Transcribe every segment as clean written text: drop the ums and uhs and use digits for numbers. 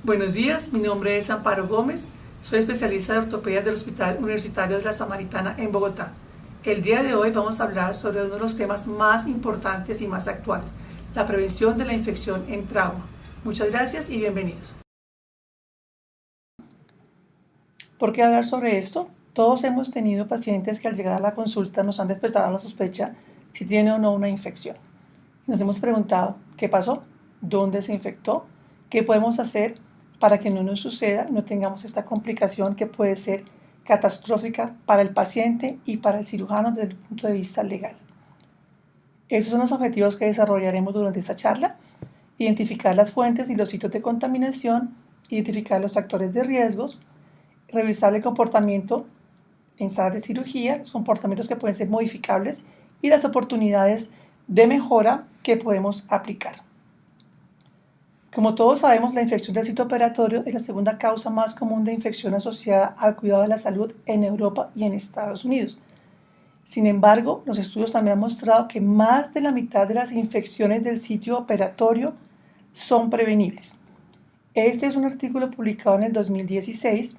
Buenos días, mi nombre es Amparo Gómez, soy especialista de ortopedia del Hospital Universitario de la Samaritana en Bogotá. El día de hoy vamos a hablar sobre uno de los temas más importantes y más actuales, la prevención de la infección en trauma. Muchas gracias y bienvenidos. ¿Por qué hablar sobre esto? Todos hemos tenido pacientes que al llegar a la consulta nos han despertado la sospecha si tiene o no una infección. Nos hemos preguntado, ¿qué pasó? ¿Dónde se infectó? ¿Qué podemos hacer para que no nos suceda, no tengamos esta complicación que puede ser catastrófica para el paciente y para el cirujano desde el punto de vista legal? Esos son los objetivos que desarrollaremos durante esta charla: identificar las fuentes y los sitios de contaminación, identificar los factores de riesgos, revisar el comportamiento en salas de cirugía, los comportamientos que pueden ser modificables y las oportunidades de mejora que podemos aplicar. Como todos sabemos, la infección del sitio operatorio es la segunda causa más común de infección asociada al cuidado de la salud en Europa y en Estados Unidos. Sin embargo, los estudios también han mostrado que más de la mitad de las infecciones del sitio operatorio son prevenibles. Este es un artículo publicado en el 2016,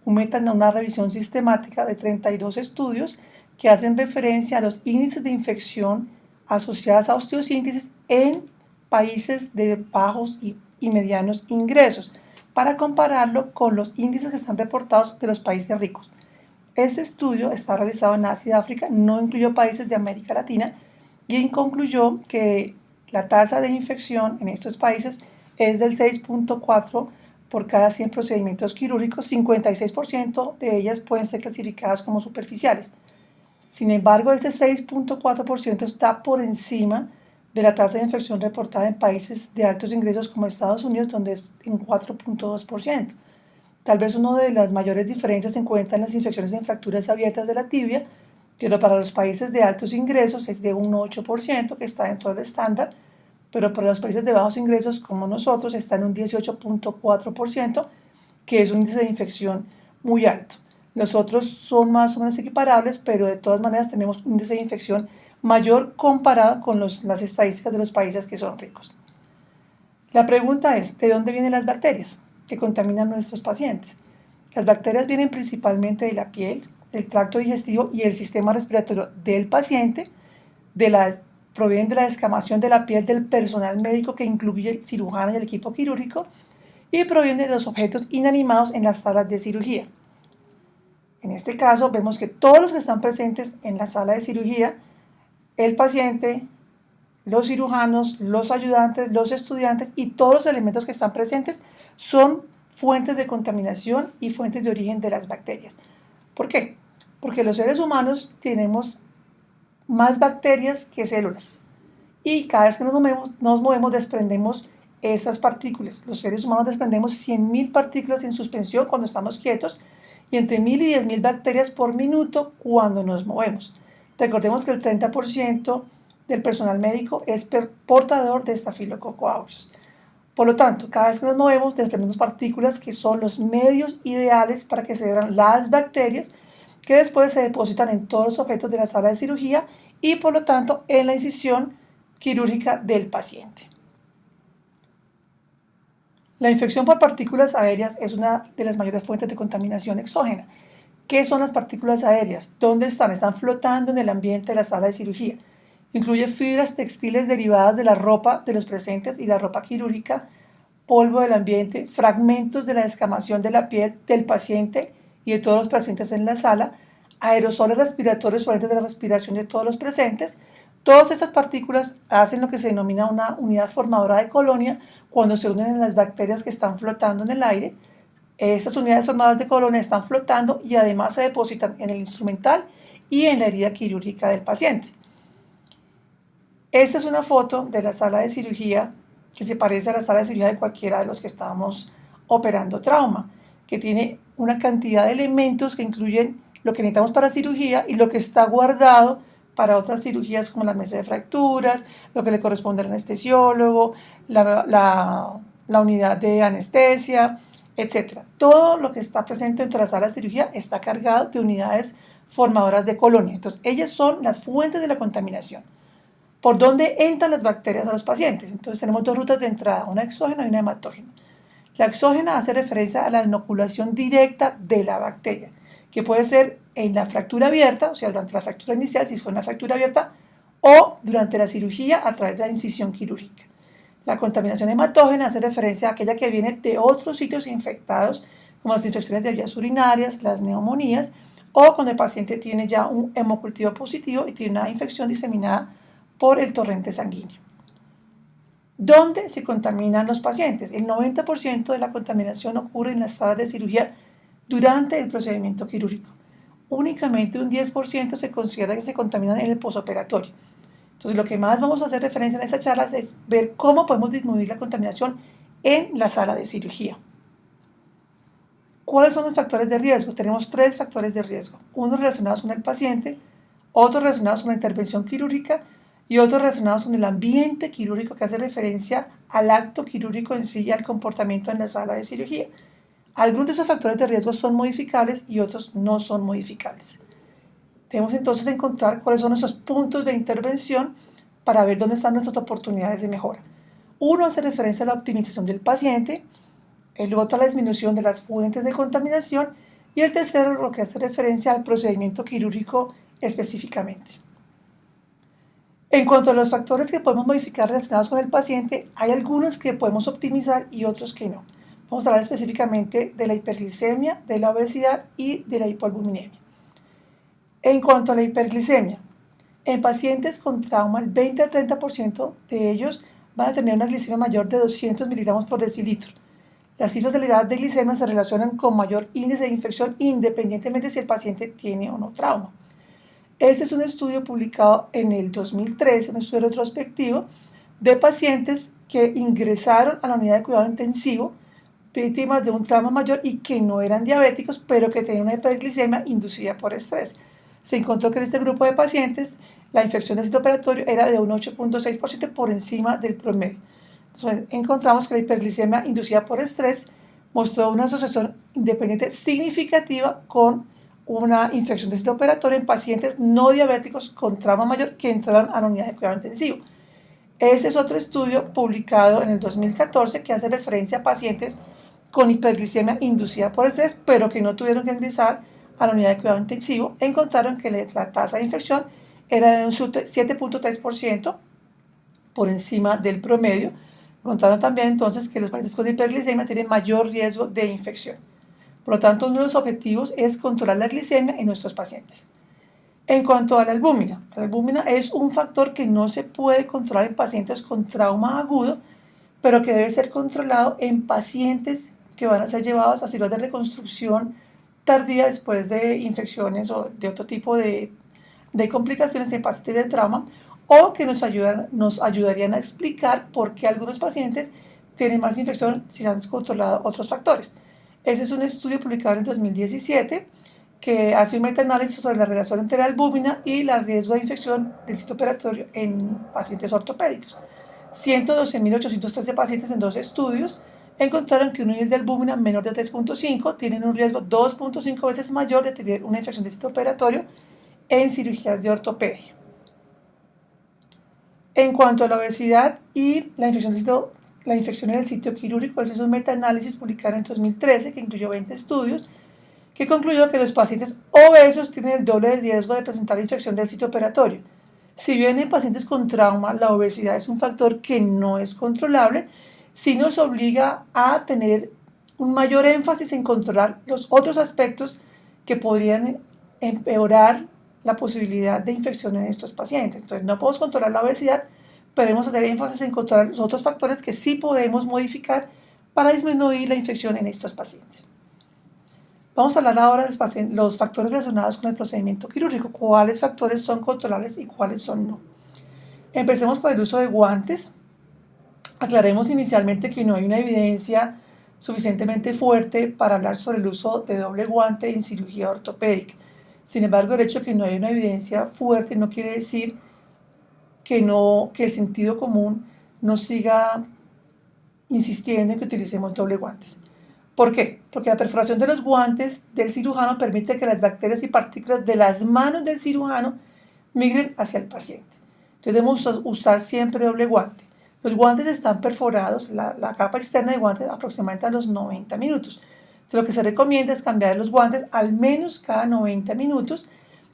una revisión sistemática de 32 estudios que hacen referencia a los índices de infección asociadas a osteosíntesis en países de bajos y medianos ingresos, para compararlo con los índices que están reportados de los países ricos. Este estudio está realizado en Asia y África, no incluyó países de América Latina, y concluyó que la tasa de infección en estos países es del 6.4 por cada 100 procedimientos quirúrgicos. 56% de ellas pueden ser clasificadas como superficiales. Sin embargo, ese 6.4% está por encima de la tasa de infección reportada en países de altos ingresos como Estados Unidos, donde es en 4.2%. Tal vez una de las mayores diferencias se encuentra en las infecciones en fracturas abiertas de la tibia, pero para los países de altos ingresos es de un 8%, que está dentro del estándar, pero para los países de bajos ingresos como nosotros está en un 18.4%, que es un índice de infección muy alto. Los otros son más o menos equiparables, pero de todas maneras tenemos un índice de infección mayor comparado con las estadísticas de los países que son ricos. La pregunta es, ¿de dónde vienen las bacterias que contaminan a nuestros pacientes? Las bacterias vienen principalmente de la piel, el tracto digestivo y el sistema respiratorio del paciente, provienen de la descamación de la piel del personal médico, que incluye el cirujano y el equipo quirúrgico, y provienen de los objetos inanimados en las salas de cirugía. En este caso vemos que todos los que están presentes en la sala de cirugía, el paciente, los cirujanos, los ayudantes, los estudiantes y todos los elementos que están presentes son fuentes de contaminación y fuentes de origen de las bacterias. ¿Por qué? Porque los seres humanos tenemos más bacterias que células, y cada vez que nos movemos desprendemos esas partículas. Los seres humanos desprendemos 100.000 partículas en suspensión cuando estamos quietos y entre 1.000 y 10.000 bacterias por minuto cuando nos movemos. Recordemos que el 30% del personal médico es portador de Staphylococcus aureus. Por lo tanto, cada vez que nos movemos desprendemos partículas que son los medios ideales para que se vean las bacterias, que después se depositan en todos los objetos de la sala de cirugía y por lo tanto en la incisión quirúrgica del paciente. La infección por partículas aéreas es una de las mayores fuentes de contaminación exógena. ¿Qué son las partículas aéreas? ¿Dónde están? Están flotando en el ambiente de la sala de cirugía. Incluye fibras textiles derivadas de la ropa de los presentes y la ropa quirúrgica, polvo del ambiente, fragmentos de la descamación de la piel del paciente y de todos los presentes en la sala, aerosoles respiratorios provenientes de la respiración de todos los presentes. Todas estas partículas hacen lo que se denomina una unidad formadora de colonia cuando se unen a las bacterias que están flotando en el aire. Estas unidades formadoras de colonia están flotando y además se depositan en el instrumental y en la herida quirúrgica del paciente. Esta es una foto de la sala de cirugía que se parece a la sala de cirugía de cualquiera de los que estábamos operando trauma, que tiene una cantidad de elementos que incluyen lo que necesitamos para cirugía y lo que está guardado para otras cirugías como la mesa de fracturas, lo que le corresponde al anestesiólogo, la unidad de anestesia, etc. Todo lo que está presente dentro de la sala de cirugía está cargado de unidades formadoras de colonia. Entonces, ellas son las fuentes de la contaminación. ¿Por dónde entran las bacterias a los pacientes? Entonces, tenemos dos rutas de entrada, una exógena y una hematógena. La exógena hace referencia a la inoculación directa de la bacteria, que puede ser en la fractura abierta, o sea, durante la fractura inicial, si fue una fractura abierta, o durante la cirugía a través de la incisión quirúrgica. La contaminación hematógena hace referencia a aquella que viene de otros sitios infectados, como las infecciones de vías urinarias, las neumonías, o cuando el paciente tiene ya un hemocultivo positivo y tiene una infección diseminada por el torrente sanguíneo. ¿Dónde se contaminan los pacientes? El 90% de la contaminación ocurre en las salas de cirugía durante el procedimiento quirúrgico. Únicamente un 10% se considera que se contaminan en el posoperatorio. Entonces, lo que más vamos a hacer referencia en esta charla es ver cómo podemos disminuir la contaminación en la sala de cirugía. ¿Cuáles son los factores de riesgo? Tenemos 3 factores de riesgo. Uno relacionados con el paciente, otros relacionados con la intervención quirúrgica y otros relacionados con el ambiente quirúrgico, que hace referencia al acto quirúrgico en sí y al comportamiento en la sala de cirugía. Algunos de esos factores de riesgo son modificables y otros no son modificables. Debemos entonces encontrar cuáles son nuestros puntos de intervención para ver dónde están nuestras oportunidades de mejora. Uno hace referencia a la optimización del paciente, el otro a la disminución de las fuentes de contaminación y el tercero lo que hace referencia al procedimiento quirúrgico específicamente. En cuanto a los factores que podemos modificar relacionados con el paciente, hay algunos que podemos optimizar y otros que no. Vamos a hablar específicamente de la hiperglicemia, de la obesidad y de la hipoalbuminemia. En cuanto a la hiperglicemia, en pacientes con trauma, el 20 al 30% de ellos van a tener una glicemia mayor de 200 miligramos por decilitro. Las cifras elevadas de glicemia se relacionan con mayor índice de infección independientemente si el paciente tiene o no trauma. Este es un estudio publicado en el 2013, un estudio retrospectivo de pacientes que ingresaron a la unidad de cuidado intensivo, víctimas de un trauma mayor y que no eran diabéticos, pero que tenían una hiperglicemia inducida por estrés. Se encontró que en este grupo de pacientes la infección del sitio operatorio era de un 8.6% por encima del promedio. Entonces, encontramos que la hiperglicemia inducida por estrés mostró una asociación independiente significativa con una infección del sitio operatorio en pacientes no diabéticos con trauma mayor que entraron a la unidad de cuidado intensivo. Este es otro estudio publicado en el 2014 que hace referencia a pacientes con hiperglicemia inducida por estrés, pero que no tuvieron que ingresar a la unidad de cuidado intensivo. Encontraron que la tasa de infección era de un 7.3% por encima del promedio. Encontraron también entonces que los pacientes con hiperglicemia tienen mayor riesgo de infección. Por lo tanto, uno de los objetivos es controlar la glicemia en nuestros pacientes. En cuanto a la albúmina es un factor que no se puede controlar en pacientes con trauma agudo, pero que debe ser controlado en pacientes que van a ser llevados a cirugías de reconstrucción tardía después de infecciones o de otro tipo de complicaciones en pacientes de trauma, o que nos ayudarían a explicar por qué algunos pacientes tienen más infección si se han descontrolado otros factores. Ese es un estudio publicado en el 2017 que hace un metaanálisis sobre la relación entre la albúmina y el riesgo de infección del sitio operatorio en pacientes ortopédicos. 112.813 pacientes en 2 estudios encontraron que un nivel de albúmina menor de 3.5 tienen un riesgo 2.5 veces mayor de tener una infección del sitio operatorio en cirugías de ortopedia. En cuanto a la obesidad y la infección en el sitio quirúrgico, ese es un metaanálisis publicado en 2013 que incluyó 20 estudios que concluyó que los pacientes obesos tienen el doble de riesgo de presentar infección del sitio operatorio. Si bien en pacientes con trauma la obesidad es un factor que no es controlable, sí nos obliga a tener un mayor énfasis en controlar los otros aspectos que podrían empeorar la posibilidad de infección en estos pacientes. Entonces, no podemos controlar la obesidad, pero debemos hacer énfasis en controlar los otros factores que sí podemos modificar para disminuir la infección en estos pacientes. Vamos a hablar ahora de los factores relacionados con el procedimiento quirúrgico, cuáles factores son controlables y cuáles son no. Empecemos por el uso de guantes. Aclaremos inicialmente que no hay una evidencia suficientemente fuerte para hablar sobre el uso de doble guante en cirugía ortopédica. Sin embargo, el hecho de que no hay una evidencia fuerte no quiere decir que el sentido común no siga insistiendo en que utilicemos doble guantes. ¿Por qué? Porque la perforación de los guantes del cirujano permite que las bacterias y partículas de las manos del cirujano migren hacia el paciente. Entonces debemos usar siempre doble guante. Los guantes están perforados, la capa externa de guantes aproximadamente a los 90 minutos. Entonces, lo que se recomienda es cambiar los guantes al menos cada 90 minutos,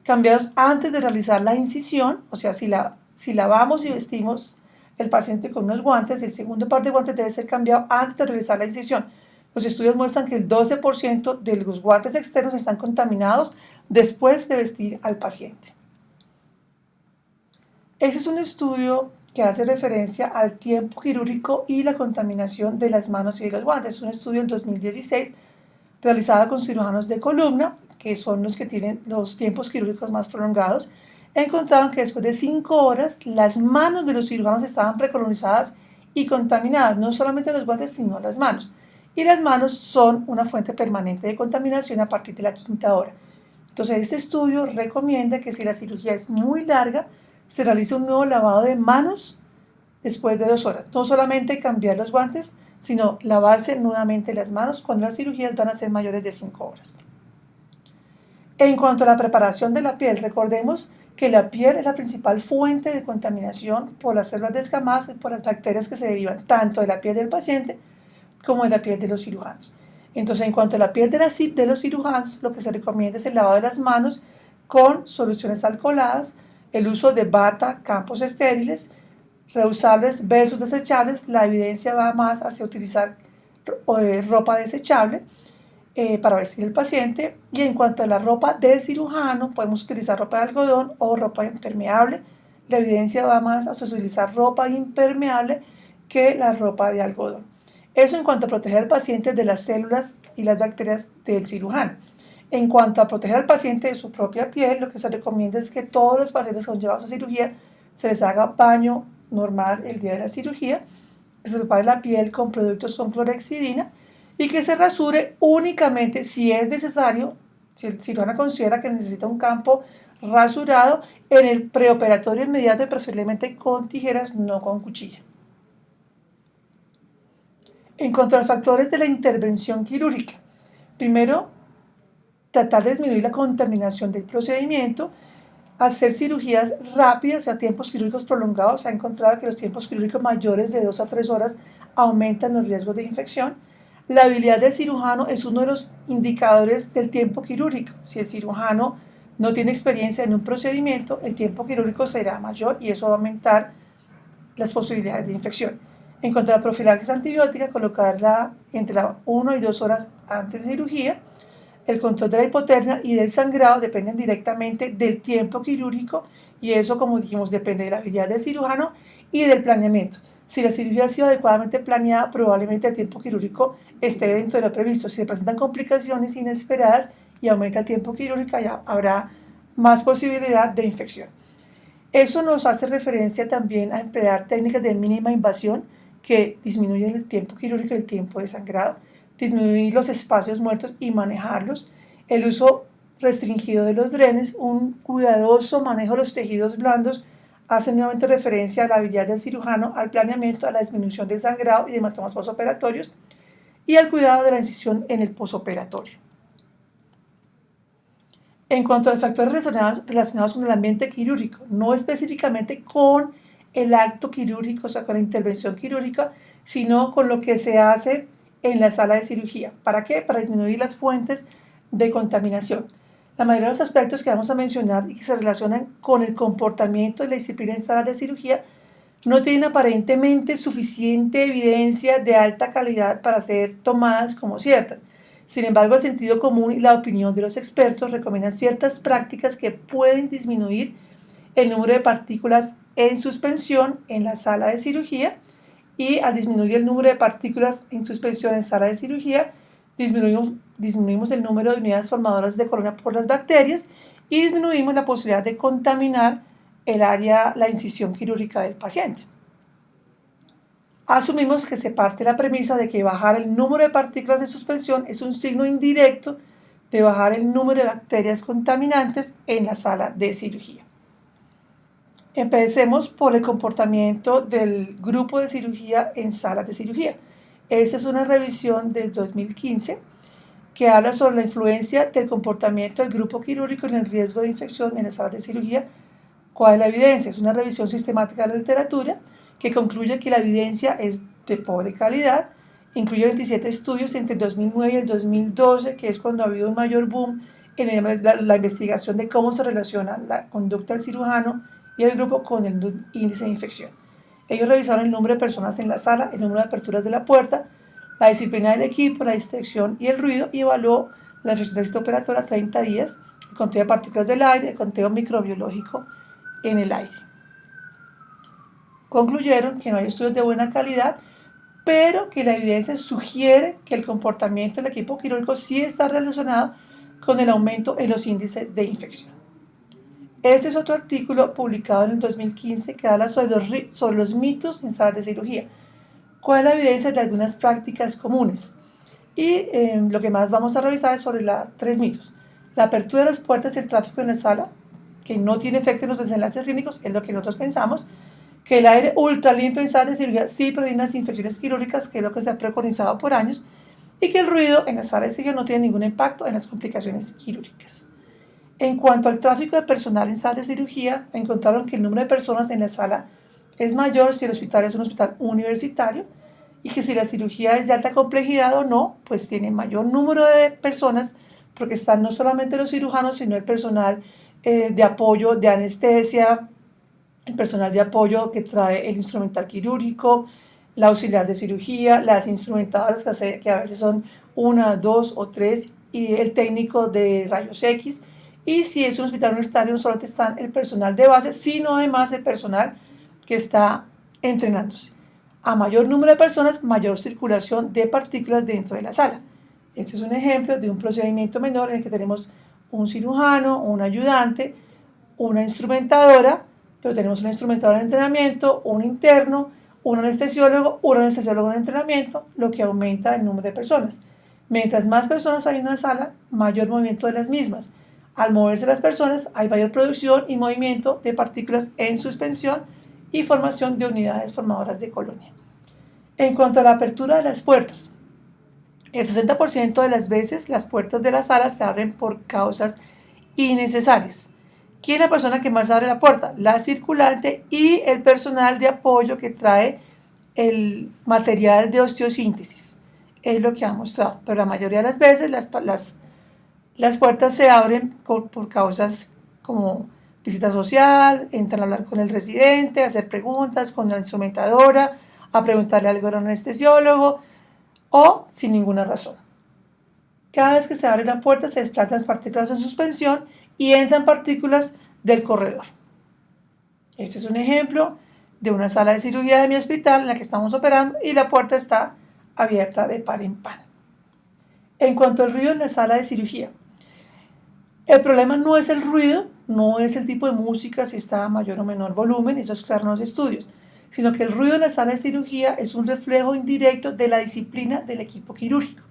cambiarlos antes de realizar la incisión, o sea, si lavamos y vestimos el paciente con unos guantes, el segundo par de guantes debe ser cambiado antes de realizar la incisión. Los estudios muestran que el 12% de los guantes externos están contaminados después de vestir al paciente. Ese es un estudio que hace referencia al tiempo quirúrgico y la contaminación de las manos y de los guantes. Es un estudio del 2016 realizado con cirujanos de columna, que son los que tienen los tiempos quirúrgicos más prolongados. Encontraron que después de 5 horas las manos de los cirujanos estaban precolonizadas y contaminadas, no solamente los guantes, sino las manos. Y las manos son una fuente permanente de contaminación a partir de la 5ª hora. Entonces, este estudio recomienda que si la cirugía es muy larga, se realice un nuevo lavado de manos después de 2 horas. No solamente cambiar los guantes, sino lavarse nuevamente las manos cuando las cirugías van a ser mayores de 5 horas. En cuanto a la preparación de la piel, recordemos que la piel es la principal fuente de contaminación por las células descamadas y por las bacterias que se derivan tanto de la piel del paciente como de la piel de los cirujanos. Entonces, en cuanto a la piel de los cirujanos, lo que se recomienda es el lavado de las manos con soluciones alcoholadas, el uso de bata, campos estériles, reusables versus desechables. La evidencia va más hacia utilizar ropa desechable para vestir al paciente. Y en cuanto a la ropa del cirujano, podemos utilizar ropa de algodón o ropa impermeable. La evidencia va más hacia utilizar ropa impermeable que la ropa de algodón. Eso en cuanto a proteger al paciente de las células y las bacterias del cirujano. En cuanto a proteger al paciente de su propia piel, lo que se recomienda es que todos los pacientes que son llevados a cirugía se les haga baño normal el día de la cirugía, que se prepare la piel con productos con clorhexidina y que se rasure únicamente si es necesario, si el cirujano considera que necesita un campo rasurado, en el preoperatorio inmediato y preferiblemente con tijeras, no con cuchilla. En cuanto a los factores de la intervención quirúrgica, primero, tratar de disminuir la contaminación del procedimiento, hacer cirugías rápidas, a tiempos quirúrgicos prolongados. Se ha encontrado que los tiempos quirúrgicos mayores de 2 a 3 horas aumentan los riesgos de infección. La habilidad del cirujano es uno de los indicadores del tiempo quirúrgico. Si el cirujano no tiene experiencia en un procedimiento, el tiempo quirúrgico será mayor y eso va a aumentar las posibilidades de infección. En cuanto a la profilaxis antibiótica, colocarla entre 1 y 2 horas antes de cirugía. El control de la hipotermia y del sangrado dependen directamente del tiempo quirúrgico y eso, como dijimos, depende de la habilidad del cirujano y del planeamiento. Si la cirugía ha sido adecuadamente planeada, probablemente el tiempo quirúrgico esté dentro de lo previsto. Si se presentan complicaciones inesperadas y aumenta el tiempo quirúrgico, ya habrá más posibilidad de infección. Eso nos hace referencia también a emplear técnicas de mínima invasión que disminuyen el tiempo quirúrgico y el tiempo de sangrado, disminuir los espacios muertos y manejarlos, el uso restringido de los drenes, un cuidadoso manejo de los tejidos blandos, hace nuevamente referencia a la habilidad del cirujano, al planeamiento, a la disminución del sangrado y de hematomas posoperatorios y al cuidado de la incisión en el posoperatorio. En cuanto a los factores relacionados con el ambiente quirúrgico, no específicamente con el acto quirúrgico, o sea, con la intervención quirúrgica, sino con lo que se hace en la sala de cirugía. ¿Para qué? Para disminuir las fuentes de contaminación. La mayoría de los aspectos que vamos a mencionar y que se relacionan con el comportamiento y la disciplina en salas de cirugía no tienen aparentemente suficiente evidencia de alta calidad para ser tomadas como ciertas. Sin embargo, el sentido común y la opinión de los expertos recomiendan ciertas prácticas que pueden disminuir el número de partículas en suspensión en la sala de cirugía, y al disminuir el número de partículas en suspensión en sala de cirugía, disminuimos el número de unidades formadoras de colonia por las bacterias y disminuimos la posibilidad de contaminar la incisión quirúrgica del paciente. Asumimos que se parte de la premisa de que bajar el número de partículas de suspensión es un signo indirecto de bajar el número de bacterias contaminantes en la sala de cirugía. Empecemos por el comportamiento del grupo de cirugía en salas de cirugía. Esta es una revisión del 2015 que habla sobre la influencia del comportamiento del grupo quirúrgico en el riesgo de infección en las salas de cirugía. ¿Cuál es la evidencia? Es una revisión sistemática de la literatura que concluye que la evidencia es de pobre calidad. Incluye 27 estudios entre el 2009 y el 2012, que es cuando ha habido un mayor boom en la investigación de cómo se relaciona la conducta del cirujano y el grupo con el índice de infección. Ellos revisaron el número de personas en la sala, el número de aperturas de la puerta, la disciplina del equipo, la distracción y el ruido, y evaluó la infección operatoria a 30 días, el conteo de partículas del aire, el conteo microbiológico en el aire. Concluyeron que no hay estudios de buena calidad, pero que la evidencia sugiere que el comportamiento del equipo quirúrgico sí está relacionado con el aumento en los índices de infección. Este es otro artículo publicado en el 2015 que habla sobre los mitos en salas de cirugía. ¿Cuál es la evidencia de algunas prácticas comunes? Y lo que más vamos a revisar es sobre 3 mitos. La apertura de las puertas y el tráfico en la sala, que no tiene efecto en los desenlaces clínicos, es lo que nosotros pensamos. Que el aire ultra limpio en salas de cirugía sí previene las infecciones quirúrgicas, que es lo que se ha preconizado por años, y que el ruido en las salas de cirugía no tiene ningún impacto en las complicaciones quirúrgicas. En cuanto al tráfico de personal en salas de cirugía, encontraron que el número de personas en la sala es mayor si el hospital es un hospital universitario, y que si la cirugía es de alta complejidad o no, pues tiene mayor número de personas, porque están no solamente los cirujanos, sino el personal de apoyo de anestesia, el personal de apoyo que trae el instrumental quirúrgico, la auxiliar de cirugía, las instrumentadoras que a veces son 1, 2 o 3, y el técnico de rayos X. Y si es un hospital universitario, no solamente está el personal de base, sino además el personal que está entrenándose. A mayor número de personas, mayor circulación de partículas dentro de la sala. Este es un ejemplo de un procedimiento menor en el que tenemos un cirujano, un ayudante, una instrumentadora, pero tenemos un instrumentador en entrenamiento, un interno, un anestesiólogo en entrenamiento, lo que aumenta el número de personas. Mientras más personas hay en una sala, mayor movimiento de las mismas. Al moverse las personas, hay mayor producción y movimiento de partículas en suspensión y formación de unidades formadoras de colonia. En cuanto a la apertura de las puertas, el 60% de las veces las puertas de la sala se abren por causas innecesarias. ¿Quién es la persona que más abre la puerta? La circulante y el personal de apoyo que trae el material de osteosíntesis. Es lo que ha mostrado. Pero la mayoría de las veces las puertas se abren por causas como visita social, entran a hablar con el residente, a hacer preguntas con la instrumentadora, a preguntarle algo al anestesiólogo o sin ninguna razón. Cada vez que se abre la puerta se desplazan las partículas en suspensión y entran partículas del corredor. Este es un ejemplo de una sala de cirugía de mi hospital en la que estamos operando y la puerta está abierta de par en par. En cuanto al ruido en la sala de cirugía, el problema no es el ruido, no es el tipo de música, si está a mayor o menor volumen, eso es claro en los estudios, sino que el ruido en la sala de cirugía es un reflejo indirecto de la disciplina del equipo quirúrgico.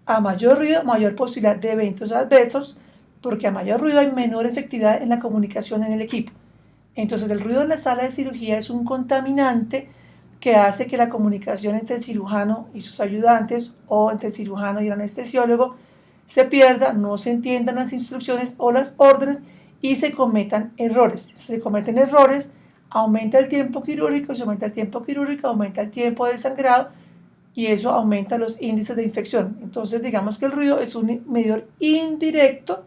A mayor ruido, mayor posibilidad de eventos adversos, porque a mayor ruido hay menor efectividad en la comunicación en el equipo. Entonces, el ruido en la sala de cirugía es un contaminante que hace que la comunicación entre el cirujano y sus ayudantes o entre el cirujano y el anestesiólogo se pierda, no se entiendan las instrucciones o las órdenes y se cometan errores. Si se cometen errores, aumenta el tiempo quirúrgico, si aumenta el tiempo quirúrgico, aumenta el tiempo de sangrado y eso aumenta los índices de infección. Entonces, digamos que el ruido es un medidor indirecto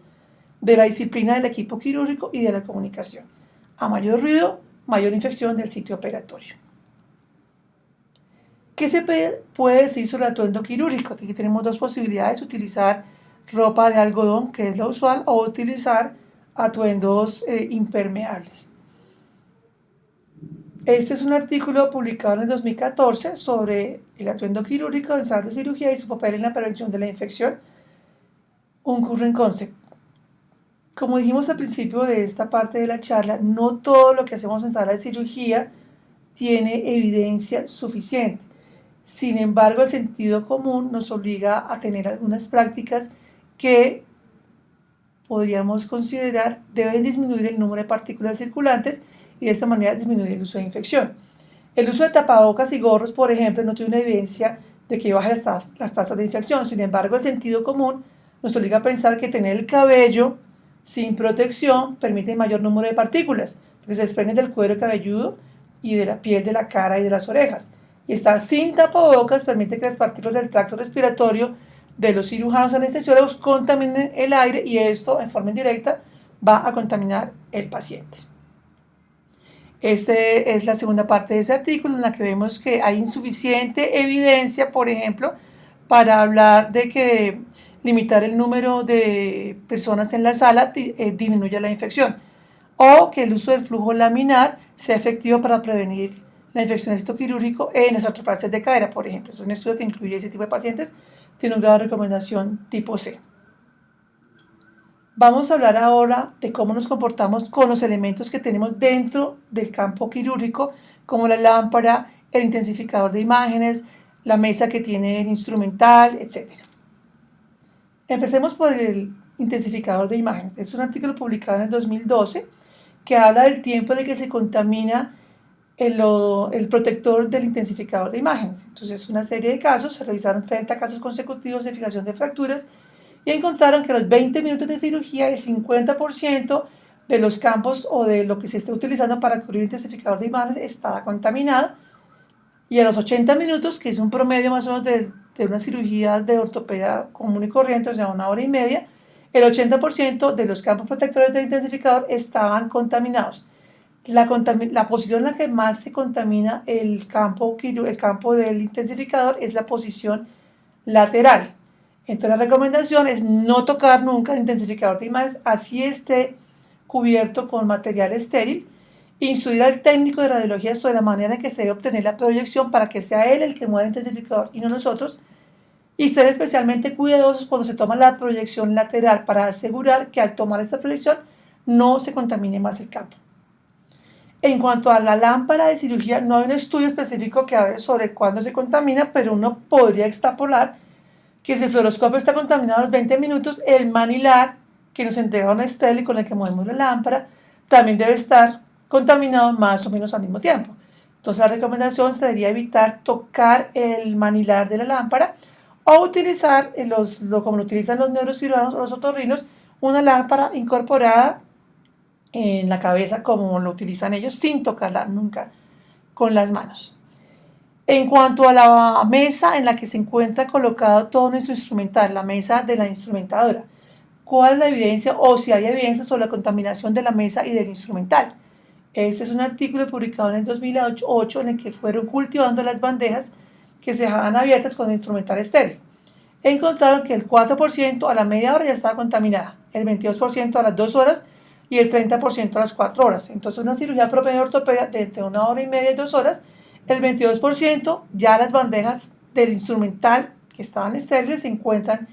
de la disciplina del equipo quirúrgico y de la comunicación. A mayor ruido, mayor infección del sitio operatorio. ¿Qué se puede decir sobre el atuendo quirúrgico? Aquí tenemos 2 posibilidades: utilizar ropa de algodón, que es lo usual, o utilizar atuendos impermeables. Este es un artículo publicado en el 2014 sobre el atuendo quirúrgico en salas de cirugía y su papel en la prevención de la infección. Un current concept. Como dijimos al principio de esta parte de la charla, no todo lo que hacemos en sala de cirugía tiene evidencia suficiente. Sin embargo, el sentido común nos obliga a tener algunas prácticas que podríamos considerar deben disminuir el número de partículas circulantes y de esta manera disminuir el uso de infección. El uso de tapabocas y gorros, por ejemplo, no tiene una evidencia de que baje las tasas de infección. Sin embargo, el sentido común nos obliga a pensar que tener el cabello sin protección permite mayor número de partículas, porque se desprenden del cuero cabelludo y de la piel de la cara y de las orejas. Y estar sin tapabocas permite que las partículas del tracto respiratorio de los cirujanos anestesiólogos contaminen el aire y esto en forma indirecta va a contaminar el paciente. Esta es la segunda parte de ese artículo en la que vemos que hay insuficiente evidencia, por ejemplo, para hablar de que limitar el número de personas en la sala disminuye la infección o que el uso del flujo laminar sea efectivo para prevenir la infección del sitio quirúrgico en las artroplasias de cadera, por ejemplo. Es un estudio que incluye ese tipo de pacientes, tiene un grado de recomendación tipo C. Vamos a hablar ahora de cómo nos comportamos con los elementos que tenemos dentro del campo quirúrgico, como la lámpara, el intensificador de imágenes, la mesa que tiene el instrumental, etc. Empecemos por el intensificador de imágenes. Es un artículo publicado en el 2012 que habla del tiempo en el que se contamina el protector del intensificador de imágenes. Entonces, una serie de casos, se revisaron 30 casos consecutivos de fijación de fracturas y encontraron que a los 20 minutos de cirugía el 50% de los campos o de lo que se esté utilizando para cubrir el intensificador de imágenes estaba contaminado, y a los 80 minutos, que es un promedio más o menos de una cirugía de ortopedia común y corriente, o sea, 1 hora y media, el 80% de los campos protectores del intensificador estaban contaminados. La posición en la que más se contamina el campo del intensificador es la posición lateral. Entonces la recomendación es no tocar nunca el intensificador de imágenes, así esté cubierto con material estéril. Instruir al técnico de radiología sobre la manera en que se debe obtener la proyección para que sea él el que mueva el intensificador y no nosotros. Y ser especialmente cuidadosos cuando se toma la proyección lateral para asegurar que al tomar esta proyección no se contamine más el campo. En cuanto a la lámpara de cirugía, no hay un estudio específico que hable sobre cuándo se contamina, pero uno podría extrapolar que si el fluoroscopio está contaminado a los 20 minutos, el manilar que nos entrega un estéril con el que movemos la lámpara también debe estar contaminado más o menos al mismo tiempo. Entonces la recomendación sería evitar tocar el manilar de la lámpara o utilizar, como lo utilizan los neurocirujanos o los otorrinos, una lámpara incorporada en la cabeza como lo utilizan ellos, sin tocarla nunca con las manos. En cuanto a la mesa en la que se encuentra colocado todo nuestro instrumental, la mesa de la instrumentadora, ¿cuál es la evidencia o si hay evidencia sobre la contaminación de la mesa y del instrumental? Este es un artículo publicado en el 2008 en el que fueron cultivando las bandejas que se dejaban abiertas con el instrumental estéril. Encontraron que el 4% a la media hora ya estaba contaminada, el 22% a las 2 horas y el 30% a las 4 horas. Entonces una cirugía promedio de ortopedia de entre 1 hora y media y 2 horas, el 22% ya las bandejas del instrumental que estaban estériles se encuentran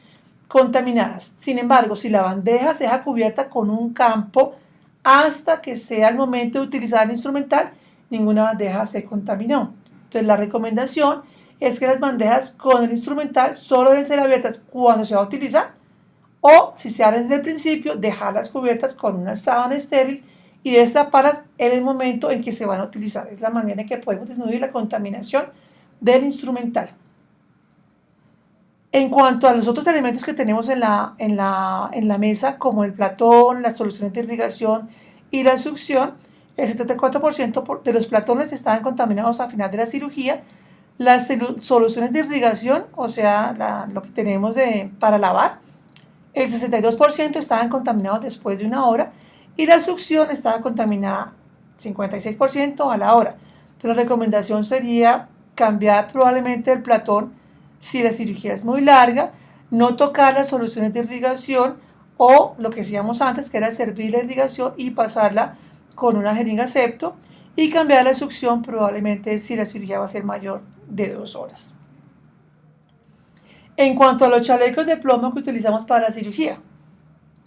contaminadas. Sin embargo, si la bandeja se deja cubierta con un campo hasta que sea el momento de utilizar el instrumental, ninguna bandeja se contaminó. Entonces la recomendación es que las bandejas con el instrumental solo deben ser abiertas cuando se va a utilizar, o si se abren desde el principio, dejarlas cubiertas con una sábana estéril y destaparlas en el momento en que se van a utilizar. Es la manera en que podemos disminuir la contaminación del instrumental. En cuanto a los otros elementos que tenemos en la mesa, como el platones, las soluciones de irrigación y la succión, el 74% de los platones estaban contaminados al final de la cirugía. Las soluciones de irrigación, o sea, lo que tenemos para lavar, el 62% estaban contaminados después de 1 hora y la succión estaba contaminada 56% a la hora. Entonces, la recomendación sería cambiar probablemente el platón si la cirugía es muy larga, no tocar las soluciones de irrigación o lo que hacíamos antes, que era servir la irrigación y pasarla con una jeringa septo, y cambiar la succión probablemente si la cirugía va a ser mayor de 2 horas. En cuanto a los chalecos de plomo que utilizamos para la cirugía,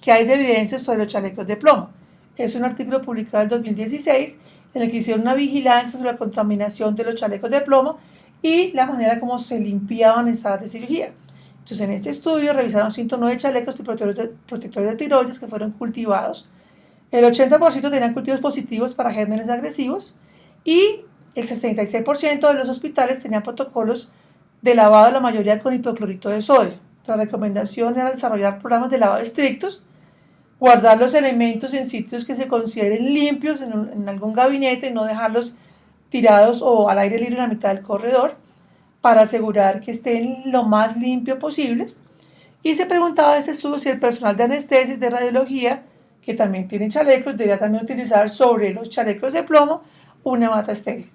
¿qué hay de evidencia sobre los chalecos de plomo? Es un artículo publicado en 2016 en el que hicieron una vigilancia sobre la contaminación de los chalecos de plomo y la manera como se limpiaban en salas de cirugía. Entonces, en este estudio revisaron 109 chalecos de protectores de tiroides que fueron cultivados. El 80% tenían cultivos positivos para gérmenes agresivos y el 66% de los hospitales tenían protocolos de lavado, la mayoría con hipoclorito de sodio. La recomendación era desarrollar programas de lavado estrictos, guardar los elementos en sitios que se consideren limpios en algún gabinete y no dejarlos tirados o al aire libre en la mitad del corredor para asegurar que estén lo más limpio posibles. Y se preguntaba en este estudio si el personal de anestesia y de radiología, que también tienen chalecos, debería también utilizar sobre los chalecos de plomo una bata estéril.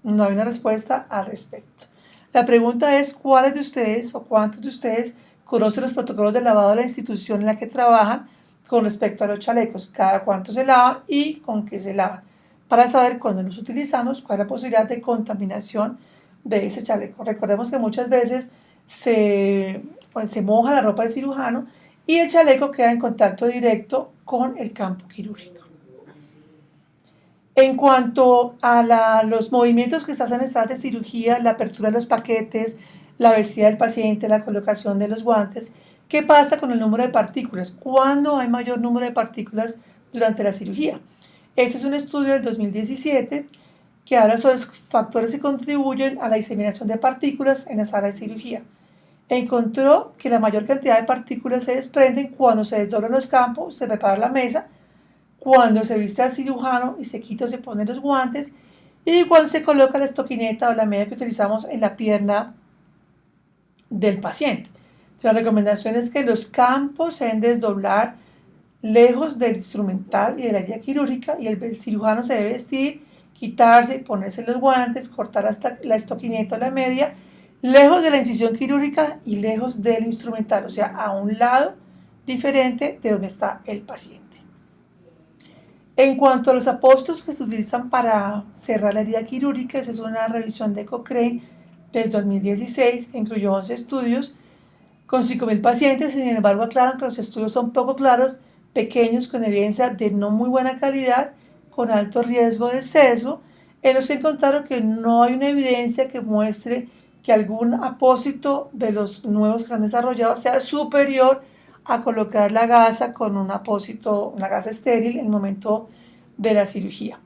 No hay una respuesta al respecto. La pregunta es, ¿cuáles de ustedes o cuántos de ustedes conocen los protocolos de lavado de la institución en la que trabajan con respecto a los chalecos? Cada cuánto se lavan y con qué se lavan, para saber cuándo los utilizamos, cuál es la posibilidad de contaminación de ese chaleco. Recordemos que muchas veces se moja la ropa del cirujano y el chaleco queda en contacto directo con el campo quirúrgico. En cuanto a los movimientos que se hacen en salas de cirugía, la apertura de los paquetes, la vestida del paciente, la colocación de los guantes, ¿qué pasa con el número de partículas? ¿Cuándo hay mayor número de partículas durante la cirugía? Este es un estudio del 2017 que habla sobre los factores que contribuyen a la diseminación de partículas en la sala de cirugía. Encontró que la mayor cantidad de partículas se desprenden cuando se desdoblan los campos, se prepara la mesa, cuando se viste al cirujano y se quita o se ponen los guantes, y cuando se coloca la estoquineta o la media que utilizamos en la pierna del paciente. La recomendación es que los campos se deben desdoblar lejos del instrumental y de la herida quirúrgica, y el cirujano se debe vestir, quitarse, ponerse los guantes, cortar la estoquineta o la media, lejos de la incisión quirúrgica y lejos del instrumental, o sea, a un lado diferente de donde está el paciente. En cuanto a los apóstolos que se utilizan para cerrar la herida quirúrgica, esa es una revisión de Cochrane del 2016 que incluyó 11 estudios con 5.000 pacientes. Sin embargo, aclaran que los estudios son poco claros, pequeños, con evidencia de no muy buena calidad, con alto riesgo de sesgo, en los que encontraron que no hay una evidencia que muestre que algún apósito de los nuevos que se han desarrollado sea superior a colocar la gasa con un apósito, una gasa estéril en el momento de la cirugía.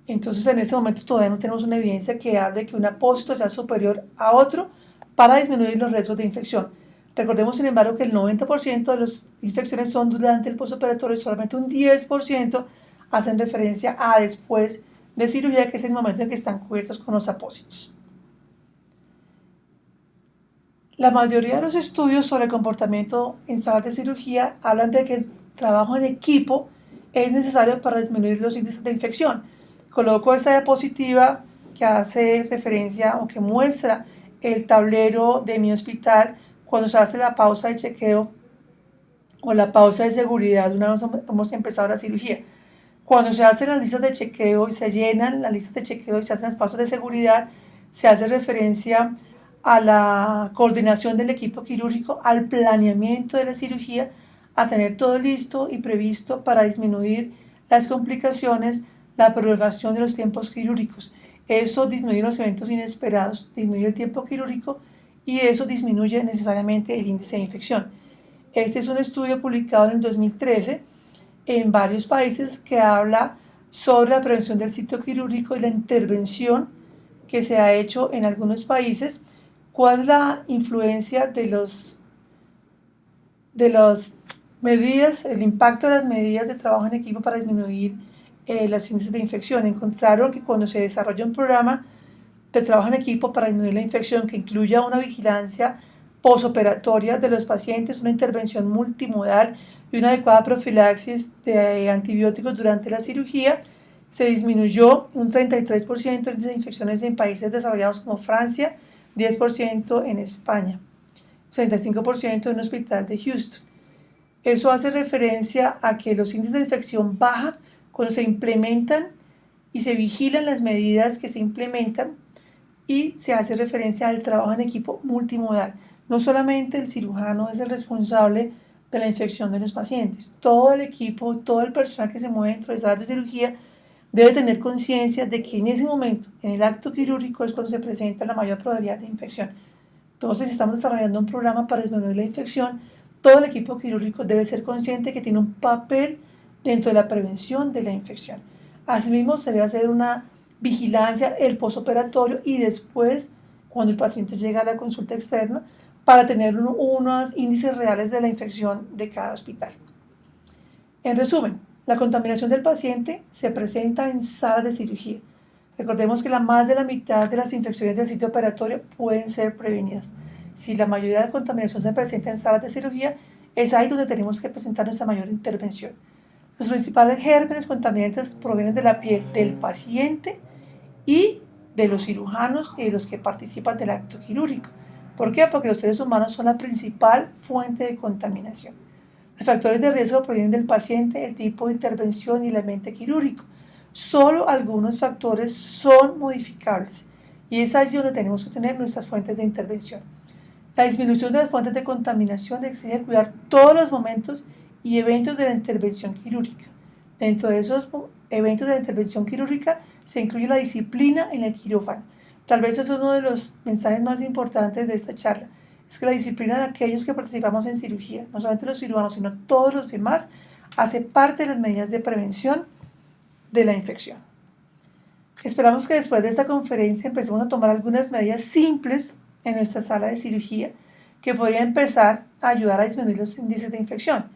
Entonces, en este momento todavía no tenemos una evidencia que hable que un apósito sea superior a otro para disminuir los riesgos de infección. Recordemos, sin embargo, que el 90% de las infecciones son durante el postoperatorio y solamente un 10% hacen referencia a después de cirugía, que es el momento en que están cubiertos con los apósitos. La mayoría de los estudios sobre el comportamiento en salas de cirugía hablan de que el trabajo en equipo es necesario para disminuir los índices de infección. Coloco esta diapositiva que hace referencia o que muestra el tablero de mi hospital cuando se hace la pausa de chequeo o la pausa de seguridad una vez hemos empezado la cirugía. Cuando se hacen las listas de chequeo y se llenan las listas de chequeo y se hacen las pausas de seguridad, se hace referencia a la coordinación del equipo quirúrgico, al planeamiento de la cirugía, a tener todo listo y previsto para disminuir las complicaciones, la prolongación de los tiempos quirúrgicos. Eso disminuye los eventos inesperados, disminuye el tiempo quirúrgico y eso disminuye necesariamente el índice de infección. Este es un estudio publicado en el 2013 en varios países que habla sobre la prevención del sitio quirúrgico y la intervención que se ha hecho en algunos países. ¿Cuál es la influencia de las medidas, el impacto de las medidas de trabajo en equipo para disminuir los índices de infección? Encontraron que cuando se desarrolla un programa de trabajo en equipo para disminuir la infección que incluya una vigilancia posoperatoria de los pacientes, una intervención multimodal y una adecuada profilaxis de antibióticos durante la cirugía, se disminuyó un 33% el índice de infecciones en países desarrollados como Francia, 10% en España, 35% en un hospital de Houston. Eso hace referencia a que los índices de infección bajan cuando se implementan y se vigilan las medidas que se implementan, y se hace referencia al trabajo en equipo multimodal. No solamente el cirujano es el responsable de la infección de los pacientes, todo el equipo, todo el personal que se mueve dentro de salas de cirugía debe tener conciencia de que en ese momento, en el acto quirúrgico, es cuando se presenta la mayor probabilidad de infección. Entonces, si estamos desarrollando un programa para disminuir la infección, todo el equipo quirúrgico debe ser consciente que tiene un papel dentro de la prevención de la infección. Asimismo, se debe hacer una vigilancia, el postoperatorio y después, cuando el paciente llega a la consulta externa, para tener unos índices reales de la infección de cada hospital. En resumen, la contaminación del paciente se presenta en sala de cirugía. Recordemos que más de la mitad de las infecciones del sitio operatorio pueden ser prevenidas. Si la mayoría de la contaminación se presenta en salas de cirugía, es ahí donde tenemos que presentar nuestra mayor intervención. Los principales gérmenes contaminantes provienen de la piel del paciente y de los cirujanos y de los que participan del acto quirúrgico. ¿Por qué? Porque los seres humanos son la principal fuente de contaminación. Los factores de riesgo provienen del paciente, el tipo de intervención y el ambiente quirúrgico. Solo algunos factores son modificables y es allí donde tenemos que tener nuestras fuentes de intervención. La disminución de las fuentes de contaminación exige cuidar todos los momentos y eventos de la intervención quirúrgica. Dentro de esos eventos de la intervención quirúrgica se incluye la disciplina en el quirófano. Tal vez es uno de los mensajes más importantes de esta charla. Es que la disciplina de aquellos que participamos en cirugía, no solamente los cirujanos, sino todos los demás, hace parte de las medidas de prevención de la infección. Esperamos que después de esta conferencia empecemos a tomar algunas medidas simples en nuestra sala de cirugía que podrían empezar a ayudar a disminuir los índices de infección.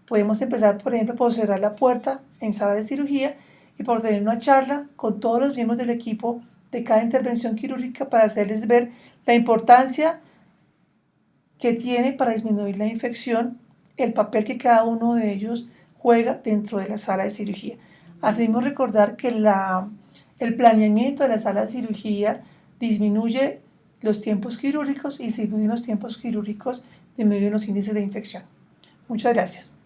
Podemos empezar, por ejemplo, por cerrar la puerta en sala de cirugía y por tener una charla con todos los miembros del equipo de cada intervención quirúrgica para hacerles ver la importancia que tiene para disminuir la infección, el papel que cada uno de ellos juega dentro de la sala de cirugía. Asimismo, recordar que el planeamiento de la sala de cirugía disminuye los tiempos quirúrgicos y si disminuyen los tiempos quirúrgicos disminuyen los índices de infección. Muchas gracias.